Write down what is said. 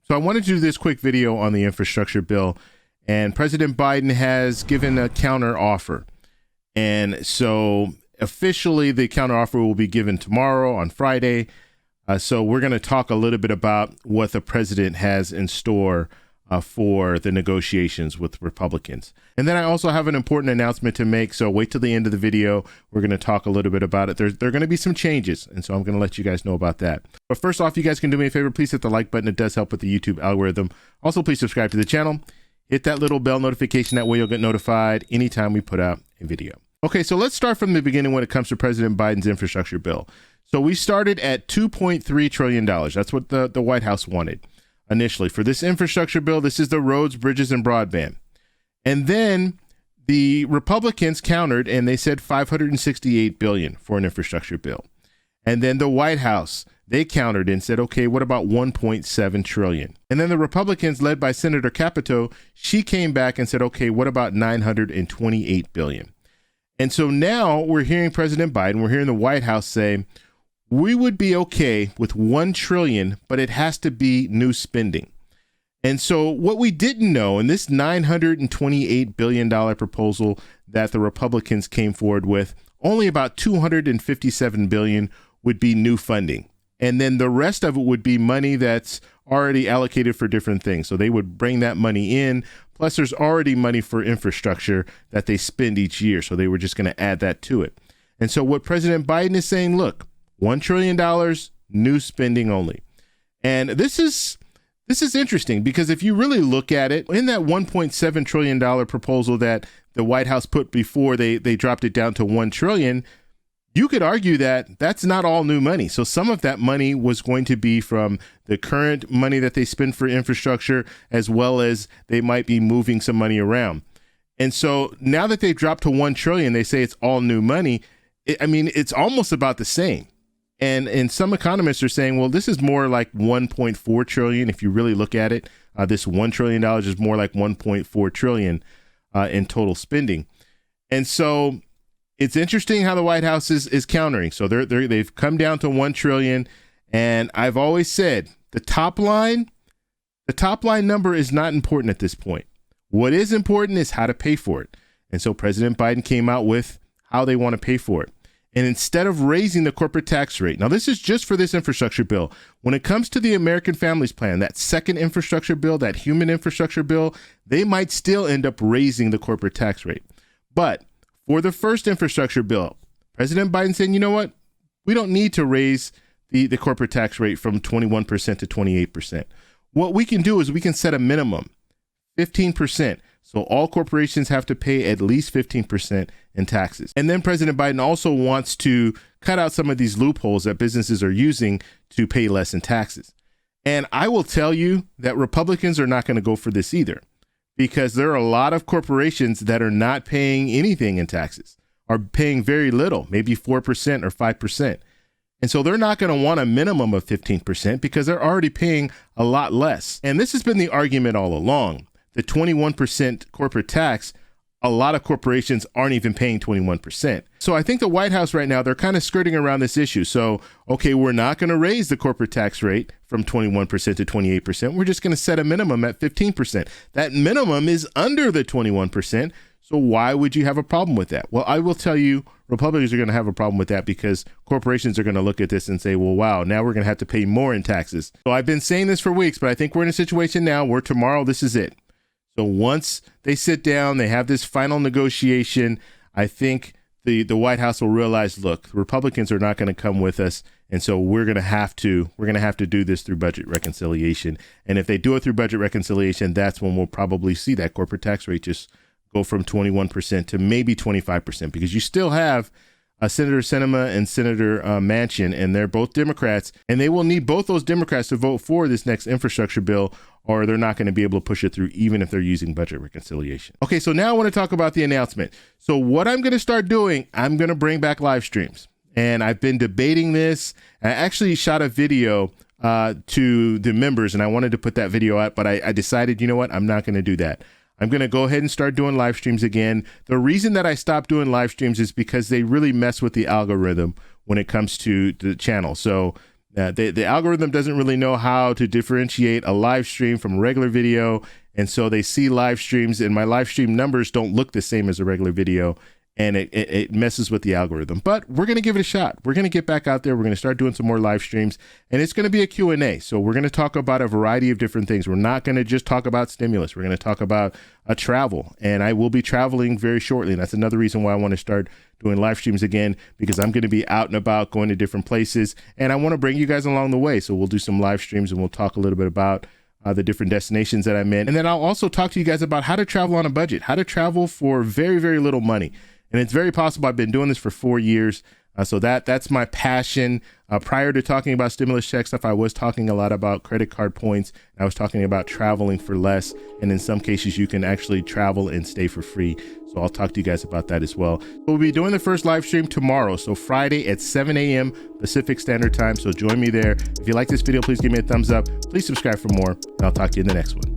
So I wanted to do this quick video on the infrastructure bill, and President Biden has given a counter offer. And so officially the counter offer will be given tomorrow on Friday. So we're going to talk a little bit about what the president has in store for the negotiations with Republicans. And then I also have an important announcement to make. So wait till the end of the video. We're going to talk a little bit about it. There are going to be some changes. And so I'm going to let you guys know about that. But first off, you guys can do me a favor. Please hit the like button. It does help with the YouTube algorithm. Also, please subscribe to the channel. Hit that little bell notification. That way you'll get notified anytime we put out a video. Okay, so let's start from the beginning when it comes to President Biden's infrastructure bill. So we started at $2.3 trillion. That's what the White House wanted initially for this infrastructure bill. This is the roads, bridges, and broadband. And then the Republicans countered and they said $568 billion for an infrastructure bill. And then the White House, they countered and said, okay, what about $1.7 trillion? And then the Republicans led by Senator Capito, she came back and said, okay, what about $928 billion? And so now we're hearing President Biden, we're hearing the White House say, we would be okay with $1 trillion, but it has to be new spending. And so what we didn't know, in this $928 billion proposal that the Republicans came forward with, only about $257 billion would be new funding. And then the rest of it would be money that's already allocated for different things. So they would bring that money in. Plus, there's already money for infrastructure that they spend each year. So they were just going to add that to it. And so what President Biden is saying, look, $1 trillion, new spending only. And this is interesting because if you really look at it, in that $1.7 trillion proposal that the White House put before they dropped it down to $1 trillion, you could argue that that's not all new money. So some of that money was going to be from the current money that they spend for infrastructure, as well as they might be moving some money around. And so now that they've dropped to $1 trillion, they say it's all new money. It's almost about the same. And some economists are saying, well, this is more like 1.4 trillion. If you really look at it, this $1 trillion is more like 1.4 trillion in total spending. And so it's interesting how the White House is countering. So they've come down to 1 trillion. And I've always said the top line number is not important at this point. What is important is how to pay for it. And so President Biden came out with how they want to pay for it. And instead of raising the corporate tax rate, now this is just for this infrastructure bill. When it comes to the American Families Plan, that second infrastructure bill, that human infrastructure bill, they might still end up raising the corporate tax rate. But for the first infrastructure bill, President Biden said, you know what? We don't need to raise the corporate tax rate from 21% to 28%. What we can do is we can set a minimum, 15%. So all corporations have to pay at least 15% in taxes. And then President Biden also wants to cut out some of these loopholes that businesses are using to pay less in taxes. And I will tell you that Republicans are not going to go for this either, because there are a lot of corporations that are not paying anything in taxes, are paying very little, maybe 4% or 5%. And so they're not going to want a minimum of 15% because they're already paying a lot less. And this has been the argument all along. The 21% corporate tax, a lot of corporations aren't even paying 21%. So I think the White House right now, they're kind of skirting around this issue. So, okay, we're not going to raise the corporate tax rate from 21% to 28%. We're just going to set a minimum at 15%. That minimum is under the 21%. So why would you have a problem with that? Well, I will tell you, Republicans are going to have a problem with that because corporations are going to look at this and say, well, wow, now we're going to have to pay more in taxes. So I've been saying this for weeks, but I think we're in a situation now where tomorrow this is it. So once they sit down, they have this final negotiation, I think the White House will realize, look, Republicans are not going to come with us. And so we're going to have to do this through budget reconciliation. And if they do it through budget reconciliation, that's when we'll probably see that corporate tax rate just go from 21% to maybe 25%, because you still have Senator Sinema and Senator Manchin, and they're both Democrats, and they will need both those Democrats to vote for this next infrastructure bill, or they're not going to be able to push it through even if they're using budget reconciliation. Okay, so now I want to talk about the announcement. So what I'm going to start doing, I'm going to bring back live streams, and I've been debating this. I actually shot a video to the members, and I wanted to put that video out, but I decided, you know what, I'm not going to do that. I'm going to go ahead and start doing live streams again. The reason that I stopped doing live streams is because they really mess with the algorithm when it comes to the channel. So The algorithm doesn't really know how to differentiate a live stream from a regular video. And so they see live streams, and my live stream numbers don't look the same as a regular video. And it messes with the algorithm. But we're going to give it a shot. We're going to get back out there. We're going to start doing some more live streams. And it's going to be a Q&A. So we're going to talk about a variety of different things. We're not going to just talk about stimulus. We're going to talk about travel. And I will be traveling very shortly. And that's another reason why I want to start doing live streams again, because I'm going to be out and about, going to different places. And I want to bring you guys along the way. So we'll do some live streams, and we'll talk a little bit about the different destinations that I'm in. And then I'll also talk to you guys about how to travel on a budget, how to travel for very, very little money. And it's very possible. I've been doing this for 4 years. So that's my passion. Prior to talking about stimulus check stuff, I was talking a lot about credit card points. I was talking about traveling for less. And in some cases, you can actually travel and stay for free. So I'll talk to you guys about that as well. We'll be doing the first live stream tomorrow. So Friday at 7 a.m. Pacific Standard Time. So join me there. If you like this video, please give me a thumbs up. Please subscribe for more. And I'll talk to you in the next one.